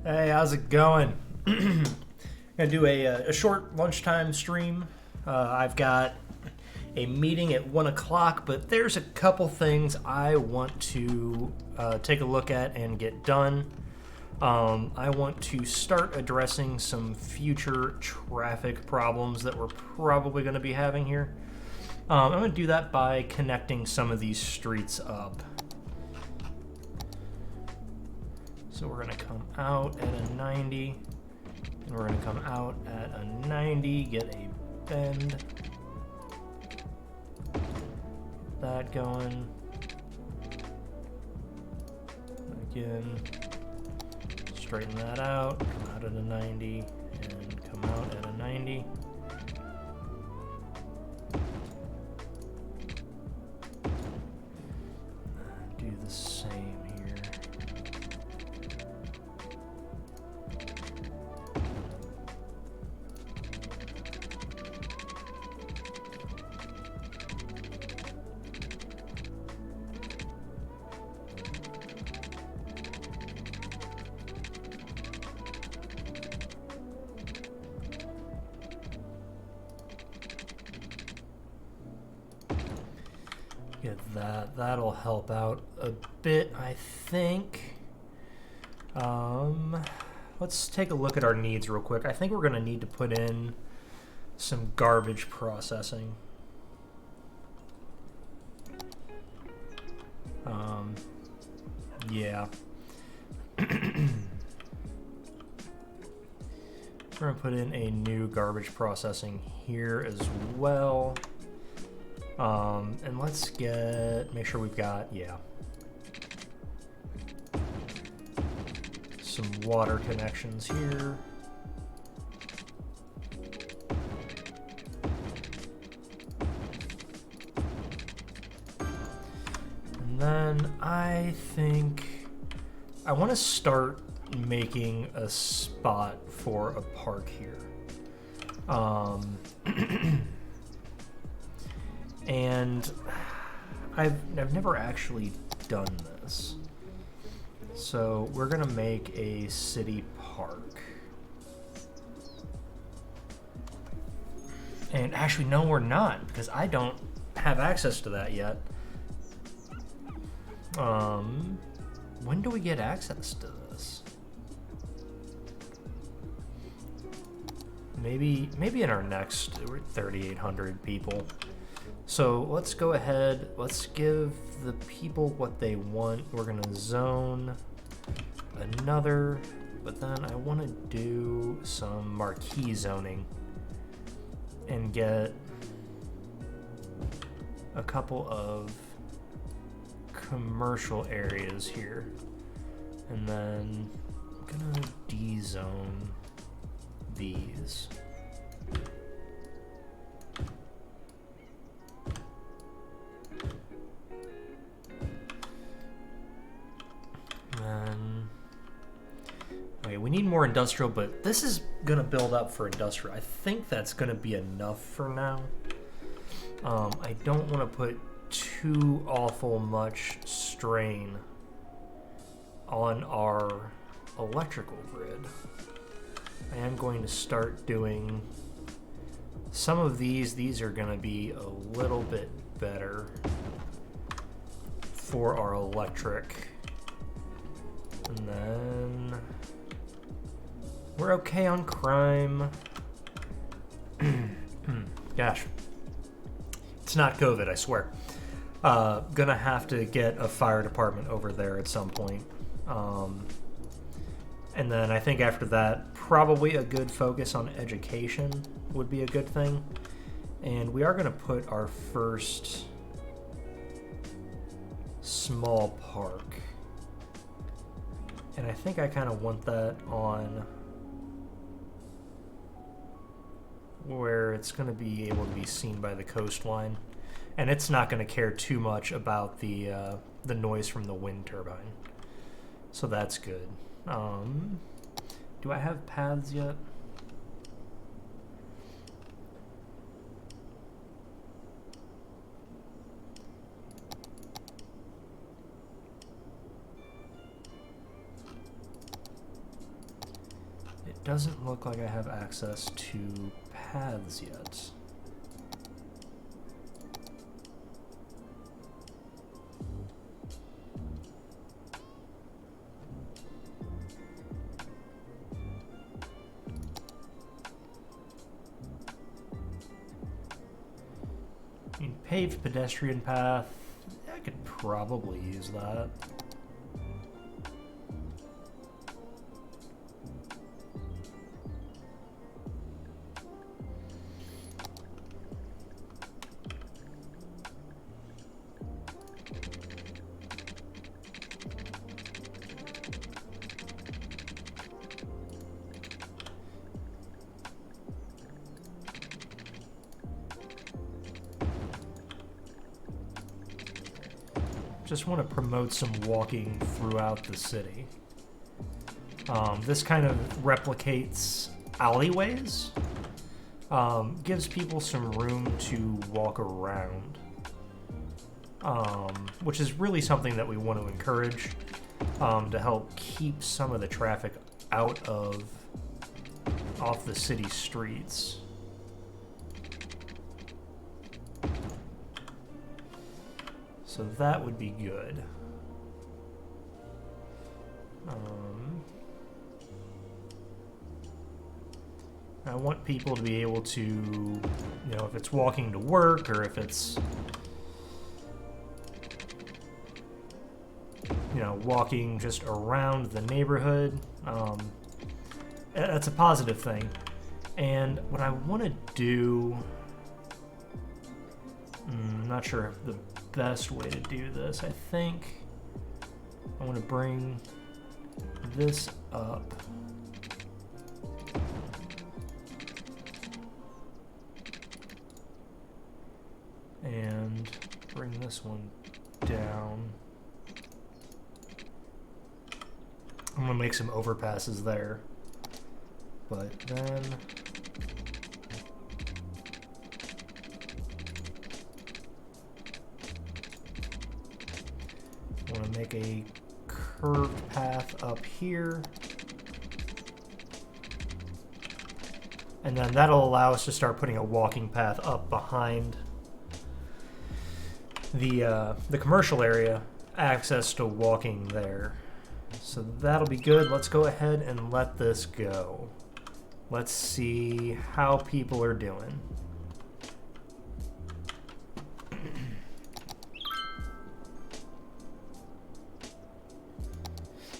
Hey, how's it going? Gonna do a short lunchtime stream. I've got a meeting at 1 o'clock, but there's a couple things I want to take a look at and get done. I want to start addressing some future traffic problems that we're probably going to be having here. I'm going to do that by connecting some of these streets up. So we're going to come out at a 90, and we're going to come out at a 90, get a bend. Get that going. Again, straighten that out, come out at a 90, and come out at a 90. Do the same here. Get that. That'll help out a bit, I think. Let's take a look at our needs real quick. I think we're going to need to put in some garbage processing. Yeah. We're going to put in a new garbage processing here as well. And let's make sure we've got, some water connections here. And then I think I want to start making a spot for a park here. And I've never actually done this. So we're gonna make a city park. And actually, no, we're not, because I don't have access to that yet. When do we get access to this? Maybe in our next, we're 3,800 people. So let's go ahead, let's give the people what they want. We're gonna zone another, but then I wanna do some marquee zoning and get a couple of commercial areas here. And then I'm gonna de-zone these. Okay, we need more industrial, but this is gonna build up for industrial. I think that's gonna be enough for now. I don't want to put too awful much strain on our electrical grid. I am going to start doing some of these. These are going to be a little bit better for our electric. And then we're okay on crime. Gosh. It's not COVID, I swear. Gonna have to get a fire department over there at some point. And then I think after that, probably a good focus on education would be a good thing. And we are gonna put our first small park. And I think I kind of want that on where it's going to be able to be seen by the coastline, and it's not going to care too much about the noise from the wind turbine, so that's good. Do I have paths yet? doesn't look like I have access to paths yet. I mean, paved pedestrian path, I could probably use that. Just want to promote some walking throughout the city. This kind of replicates alleyways, gives people some room to walk around, which is really something that we want to encourage to help keep some of the traffic off the city streets. So that would be good. I want people to be able to, you know, if it's walking to work or if it's, you know, walking just around the neighborhood, that's a positive thing. And what I want to do, I'm not sure if the best way to do this. I think I want to bring this up. And bring this one down. I'm going to make some overpasses there. But then I want to make a curved path up here. And then that'll allow us to start putting a walking path up behind the commercial area, access to walking there. So that'll be good. Let's go ahead and let this go. Let's see how people are doing.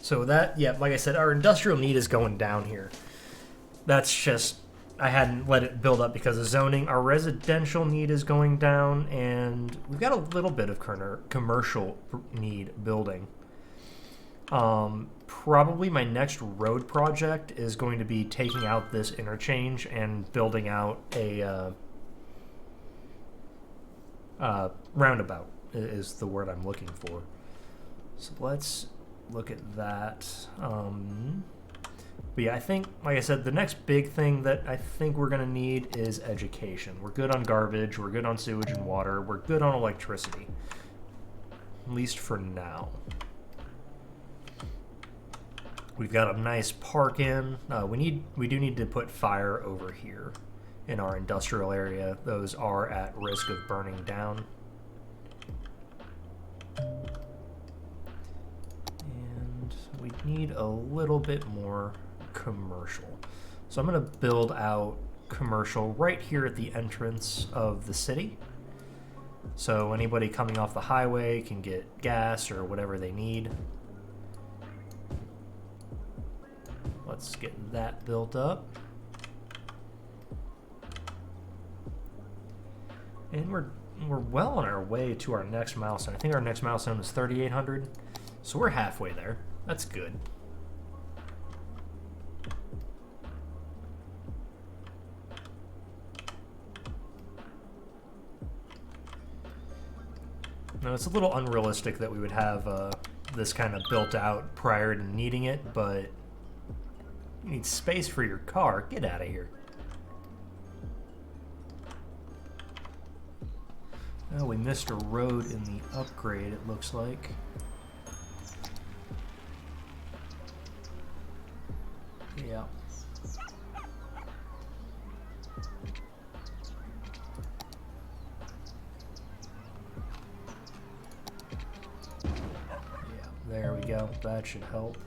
So that, yeah, like I said, our industrial need is going down here. That's just, I hadn't let it build up because of zoning. Our residential need is going down, and we've got a little bit of commercial need building. Probably my next road project is going to be taking out this interchange and building out a roundabout is the word I'm looking for. So let's look at that. But yeah, I think, like I said, the next big thing that I think we're going to need is education. We're good on garbage, we're good on sewage and water, we're good on electricity. At least for now. We've got a nice park in. We do need to put fire over here in our industrial area. Those are at risk of burning down. And we need a little bit more commercial. So I'm going to build out commercial right here at the entrance of the city. So anybody coming off the highway can get gas or whatever they need. Let's get that built up. And we're well on our way to our next milestone. I think our next milestone is 3,800. So we're halfway there. That's good. Now, it's a little unrealistic that we would have this kind of built out prior to needing it, but you need space for your car. Get out of here. Oh, we missed a road in the upgrade, it looks like. Yeah. go. That should help.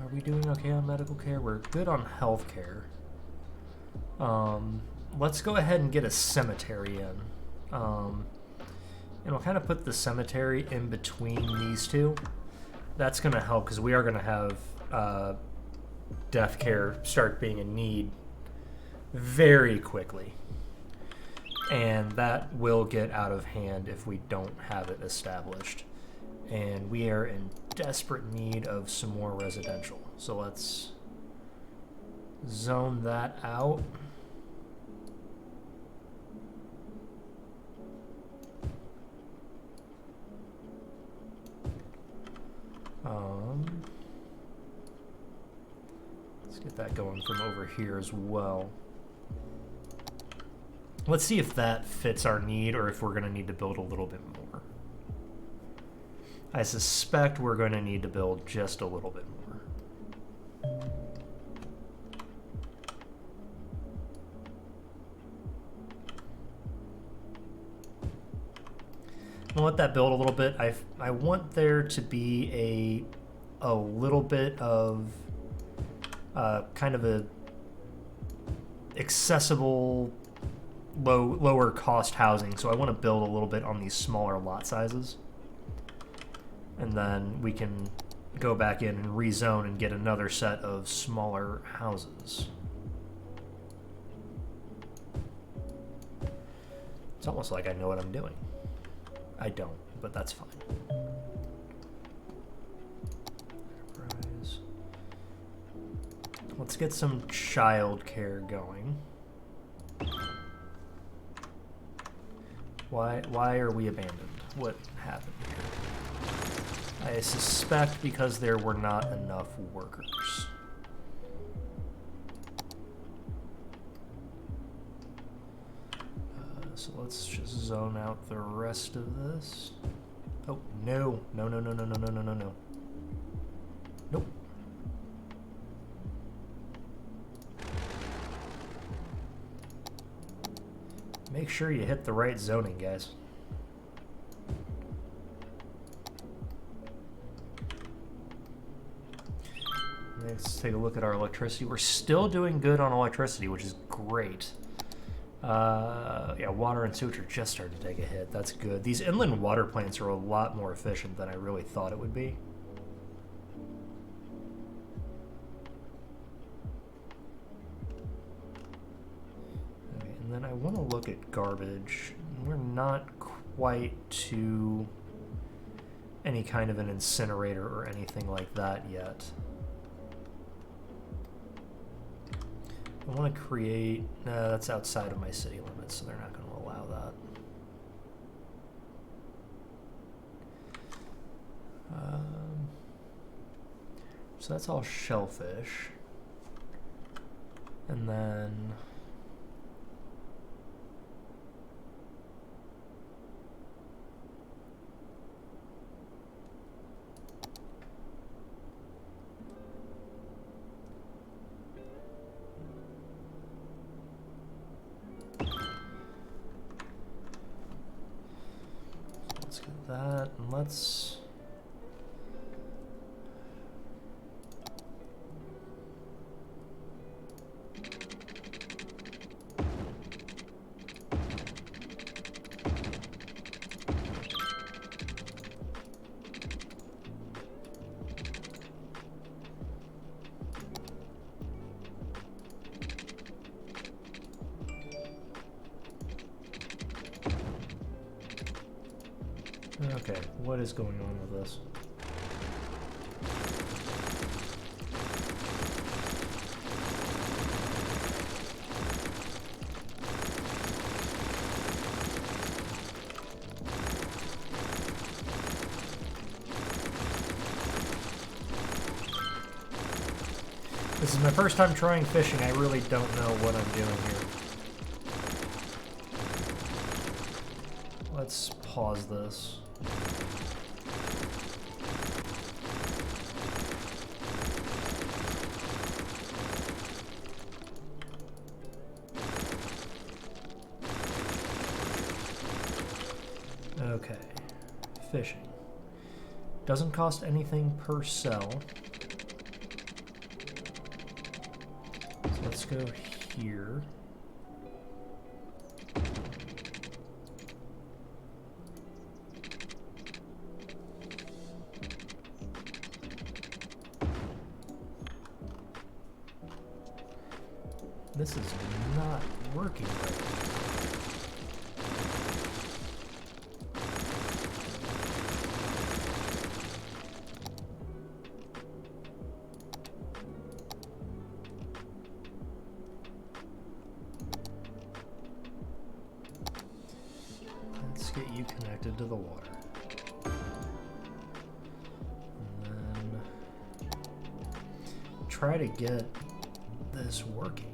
Are we doing okay on medical care? We're good on health care. Let's go ahead and get a cemetery in. And we'll kind of put the cemetery in between these two. That's going to help because we are going to have death care start being a need very quickly. And that will get out of hand if we don't have it established. And we are in desperate need of some more residential. So let's zone that out. Let's get that going from over here as well. Let's see if that fits our need or if we're going to need to build a little bit more. I suspect we're going to need to build just a little bit more. I'll let that build a little bit. I want there to be a little bit of kind of a accessible lower cost housing, so I want to build a little bit on these smaller lot sizes, and then we can go back in and rezone and get another set of smaller houses. It's almost like I know what I'm doing. I don't, but that's fine. Enterprise. Let's get some child care going. Why are we abandoned? What happened here? I suspect because there were not enough workers. So let's just zone out the rest of this. Oh, no. No, no, no, no, no, no, no, no, no. Nope. Make sure you hit the right zoning, guys. Let's take a look at our electricity. We're still doing good on electricity, which is great. Yeah, water and sewage are just starting to take a hit. That's good. These inland water plants are a lot more efficient than I really thought it would be. Okay, and then I want to look at garbage. We're not quite to any kind of an incinerator or anything like that yet. I want to create... No, that's outside of my city limits, so they're not going to allow that. So that's all shellfish. And then... that, and let's okay, what is going on with this? This is my first time trying fishing. I really don't know what I'm doing here. Let's pause this. Okay. Fishing. Doesn't cost anything per cell. So let's go here. This is not working right now. Let's get you connected to the water. And then try to get this working.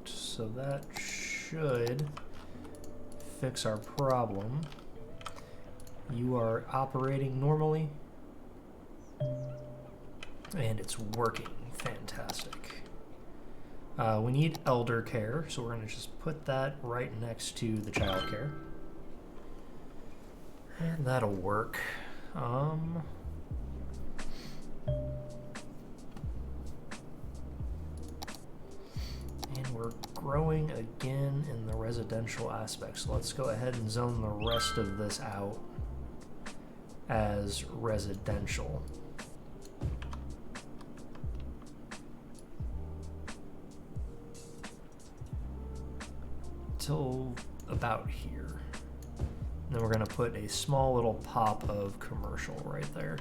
So that should fix our problem. You are operating normally, and it's working. Fantastic. We need elder care, so we're going to just put that right next to the child care. And that'll work. And we're growing again in the residential aspect. So let's go ahead and zone the rest of this out as residential. Till about here. And then we're going to put a small little pop of commercial right there.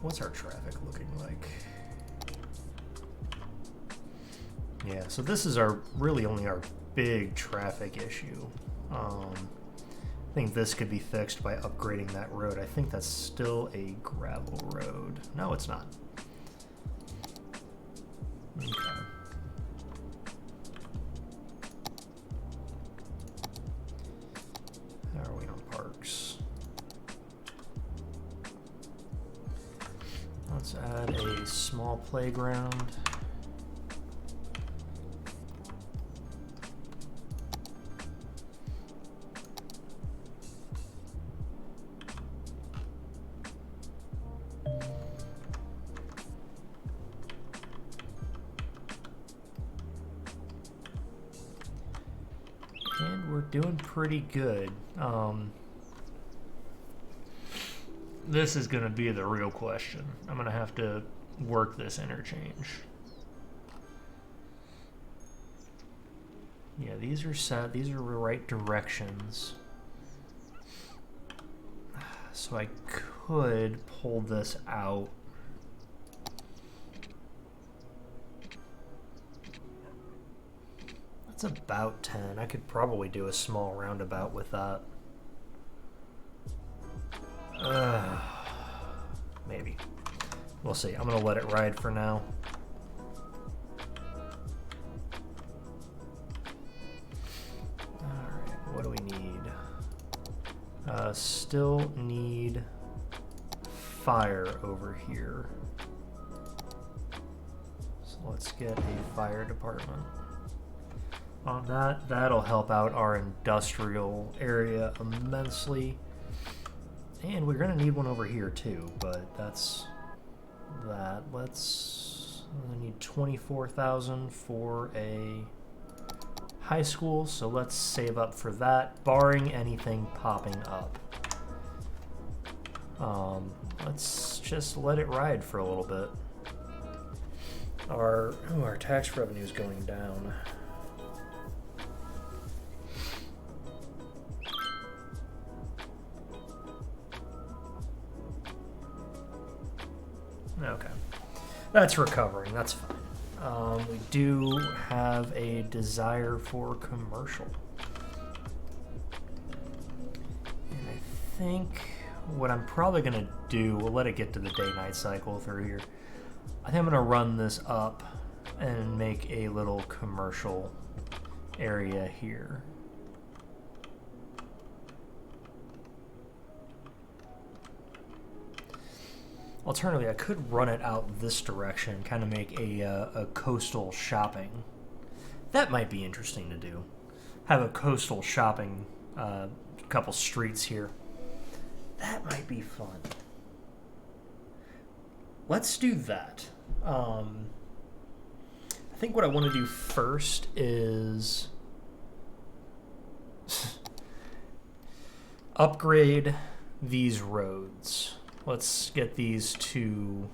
What's our traffic looking like? Yeah, so this is our really only our big traffic issue. I think this could be fixed by upgrading that road. I think that's still a gravel road. No, it's not. Okay. How are we on parks? Let's add a small playground. And we're doing pretty good. This is going to be the real question. I'm going to have to work this interchange. Yeah, these are set. These are the right directions. So I could pull this out. That's about 10. I could probably do a small roundabout with that. Maybe. We'll see. I'm going to let it ride for now. Alright, what do we need? Still need fire over here. So let's get a fire department. On that, that'll help out our industrial area immensely. And we're gonna need one over here too, but that's that. I need 24,000 for a high school, so let's save up for that, barring anything popping up. Let's just let it ride for a little bit. Our tax revenue is going down. Okay. That's recovering. That's fine. We do have a desire for commercial. And I think what I'm probably going to do, we'll let it get to the day-night cycle through here. I think I'm going to run this up and make a little commercial area here. Alternatively, I could run it out this direction, kind of make a coastal shopping. That might be interesting to do. Have a coastal shopping, couple streets here. That might be fun. Let's do that. I think what I want to do first is upgrade these roads. Let's get these two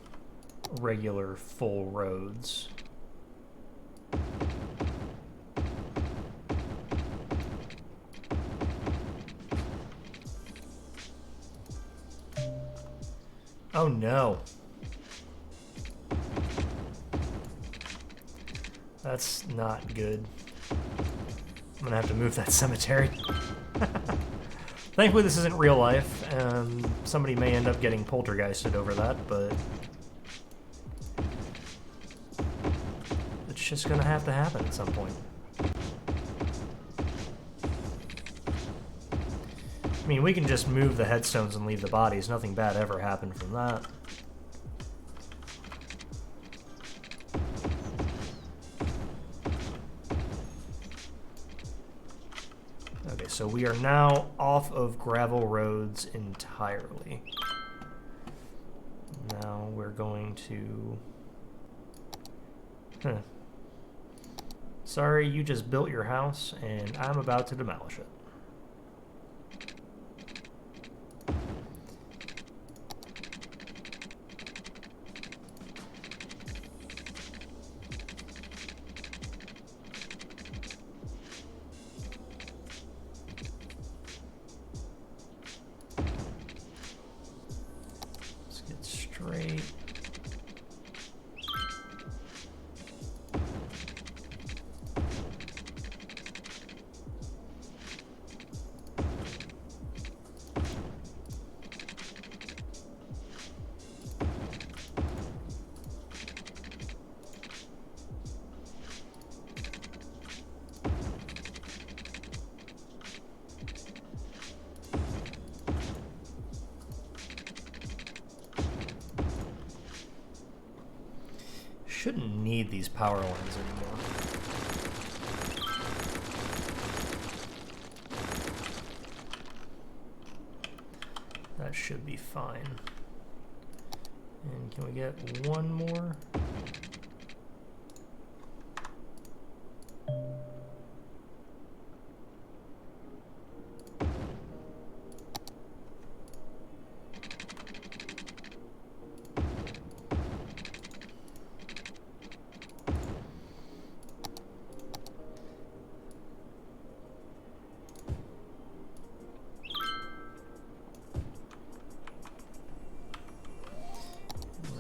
regular full roads. Oh no. That's not good. I'm gonna have to move that cemetery. Thankfully, this isn't real life, and somebody may end up getting poltergeisted over that, but it's just gonna have to happen at some point. I mean, we can just move the headstones and leave the bodies. Nothing bad ever happened from that. So we are now off of gravel roads entirely. Now we're going to... Sorry, you just built your house, and I'm about to demolish it. Shouldn't need these power lines anymore. That should be fine. And can we get one more?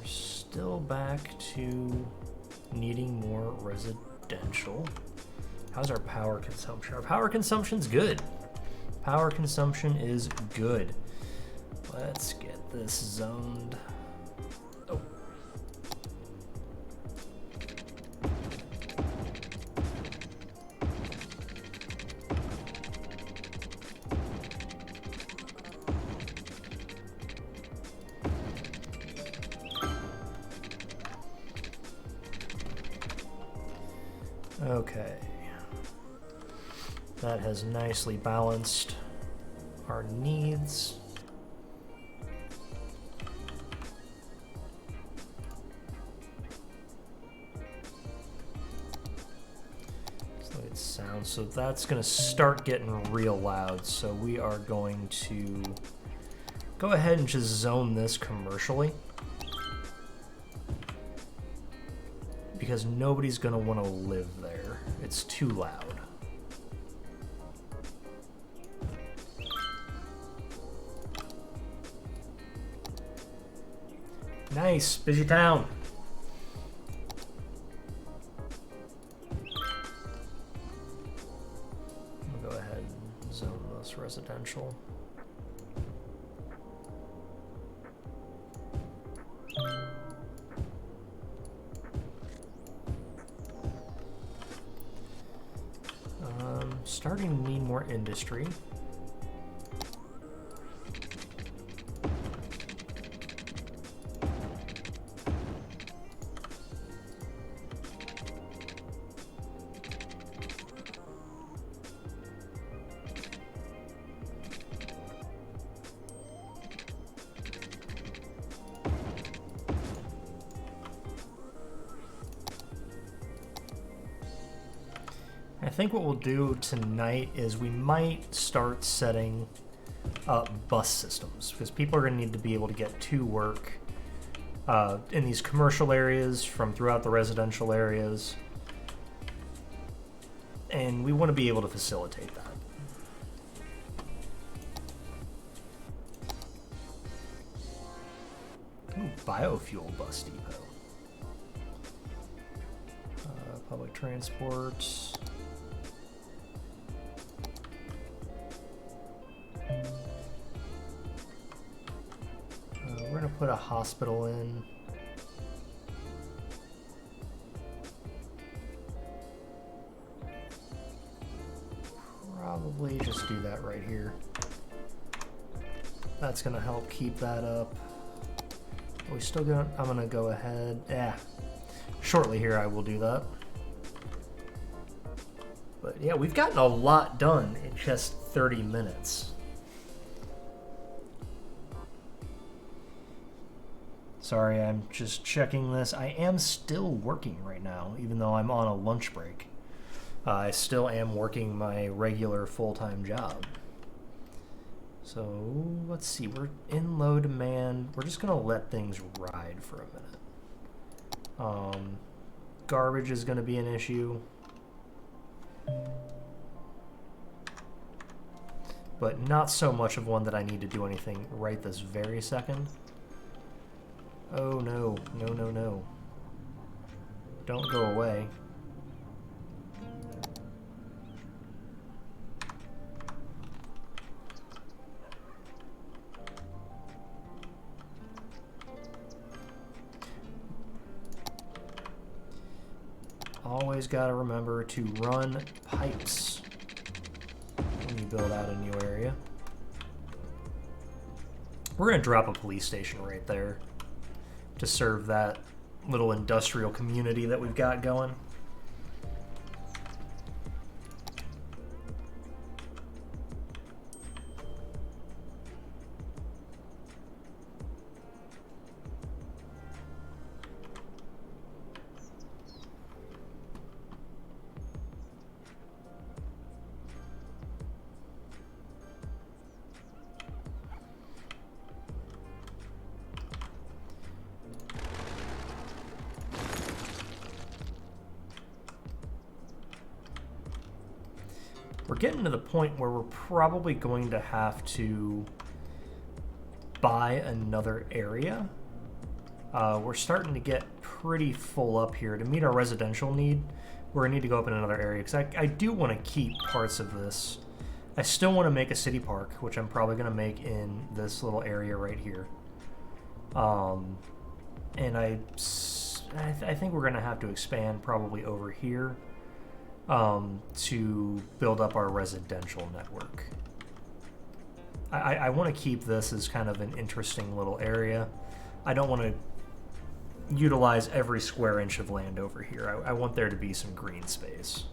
Still back to needing more residential. How's our power consumption? Our power consumption's good. Power consumption is good. Let's get this zoned. Oh. Okay, that has nicely balanced our needs. So it sounds, so that's going to start getting real loud. So we are going to go ahead and just zone this commercially, because nobody's going to want to live there. It's too loud. Nice, busy town. residential. Starting to need more industry. I think what we'll do tonight is we might start setting up bus systems, because people are going to need to be able to get to work in these commercial areas from throughout the residential areas, and we want to be able to facilitate that. Ooh, biofuel bus depot. Public transport. We're going to put a hospital in. Probably just do that right here. That's going to help keep that up. Are we still going to... I'm going to go ahead... Yeah. Shortly here I will do that. But yeah, we've gotten a lot done in just 30 minutes. Sorry, I'm just checking this. I am still working right now, even though I'm on a lunch break. I still am working my regular full-time job. So, let's see. We're in low demand. We're just going to let things ride for a minute. Garbage is going to be an issue. But not so much of one that I need to do anything right this very second. Oh no, no, no, no. Don't go away. Always gotta remember to run pipes when you build out a new area. We're gonna drop a police station right there to serve that little industrial community that we've got going. We're getting to the point where we're probably going to have to buy another area. We're starting to get pretty full up here. To meet our residential need, we're going to need to go up in another area, because I do want to keep parts of this. I still want to make a city park, which I'm probably going to make in this little area right here. And I think we're going to have to expand probably over here. To build up our residential network. I want to keep this as kind of an interesting little area. I don't want to utilize every square inch of land over here. I want there to be some green space.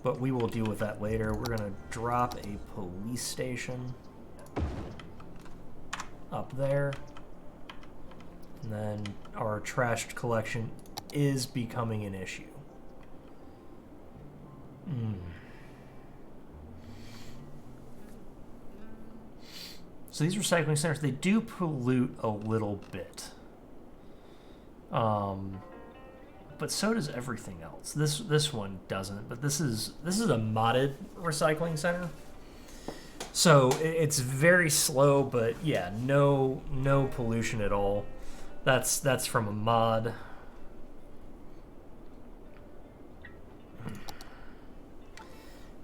But we will deal with that later. We're going to drop a police station up there. And then our trash collection is becoming an issue. So these recycling centers, they do pollute a little bit. But so does everything else. This one doesn't, but this is a modded recycling center. So it's very slow, but yeah, no pollution at all. That's from a mod.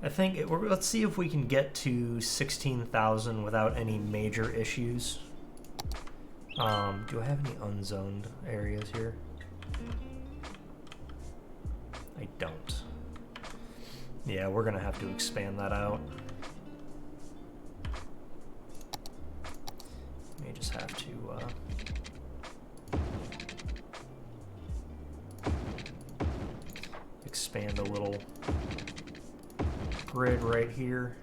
I think let's see if we can get to 16,000 without any major issues. Do I have any unzoned areas here? I don't. Yeah, we're gonna have to expand that out. May just have to expand a little grid right here.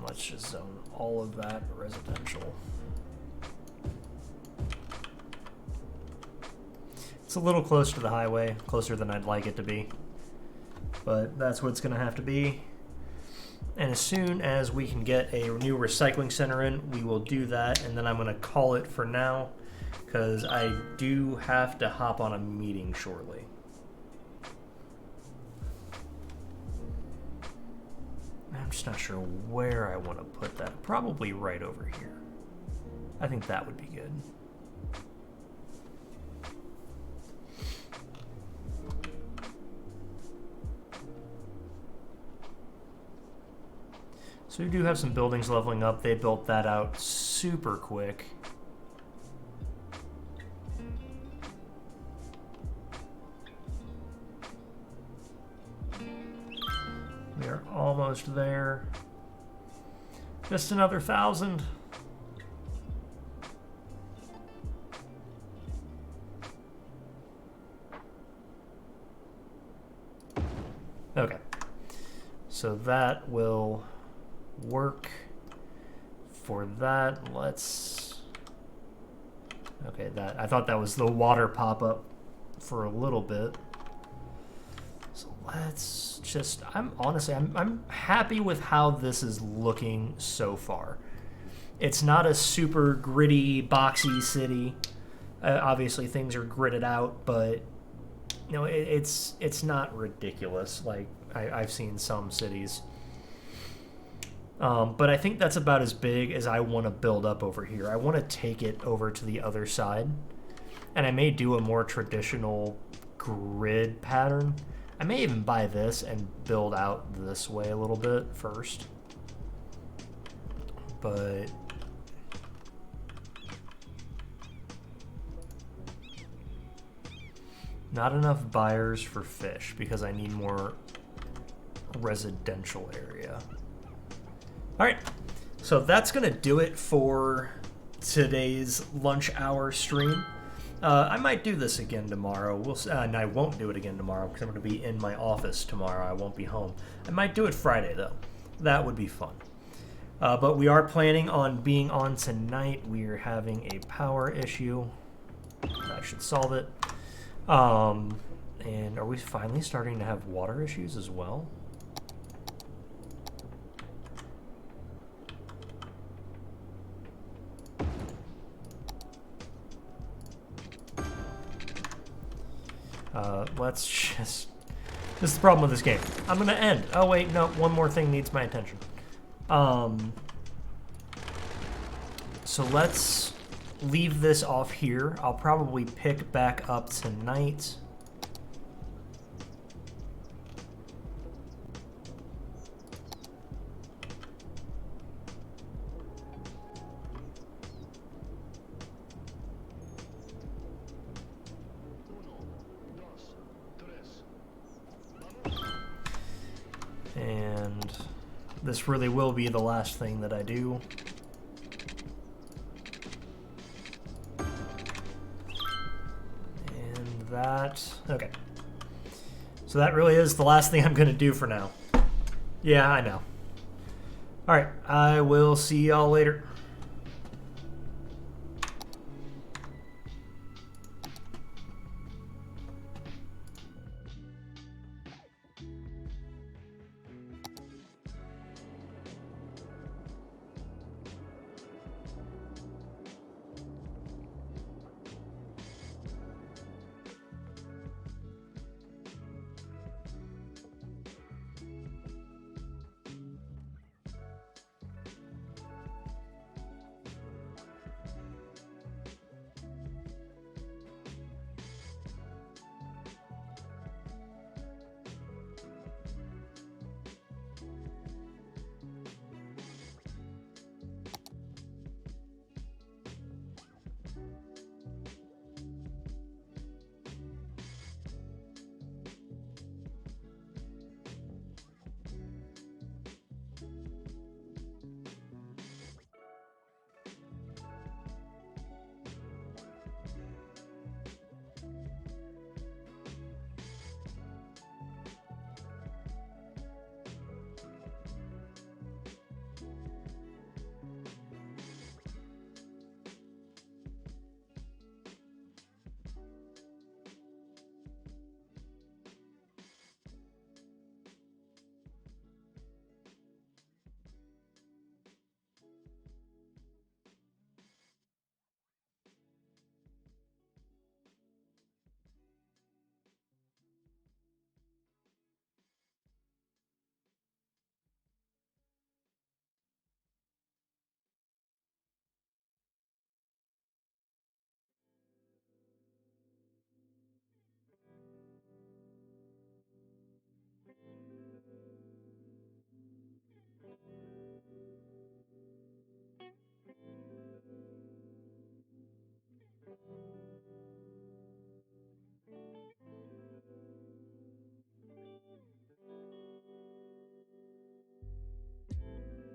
Let's just zone all of that residential. It's a little close to the highway, closer than I'd like it to be, but that's what it's going to have to be. And as soon as we can get a new recycling center in, we will do that, and then I'm going to call it for now, because I do have to hop on a meeting shortly. I'm just not sure where I want to put that. Probably right over here. I think that would be good. So we do have some buildings leveling up. They built that out super quick. We are almost there. Just another 1,000. Okay. So that will work for that. Let's... Okay, that I thought that was the water pop-up for a little bit. So let's just, I'm happy with how this is looking so far. It's not a super gritty, boxy city. Obviously things are gridded out, but you know, it's not ridiculous like I've seen some cities. But I think that's about as big as I want to build up over here. I want to take it over to the other side, and I may do a more traditional grid pattern. I may even buy this and build out this way a little bit first. But not enough buyers for fish because I need more residential area. All right, so that's gonna do it for today's lunch hour stream. I might do this again tomorrow. And I won't do it again tomorrow because I'm going to be in my office tomorrow. I won't be home. I might do it Friday, though. That would be fun. But we are planning on being on tonight. We are having a power issue. That should solve it. And are we finally starting to have water issues as well? Let's just... This is the problem with this game. I'm gonna end. Oh wait, no, one more thing needs my attention. So let's leave this off here. I'll probably pick back up tonight. And this really will be the last thing that I do. And that, okay. So that really is the last thing I'm gonna do for now. Yeah, I know. All right, I will see y'all later.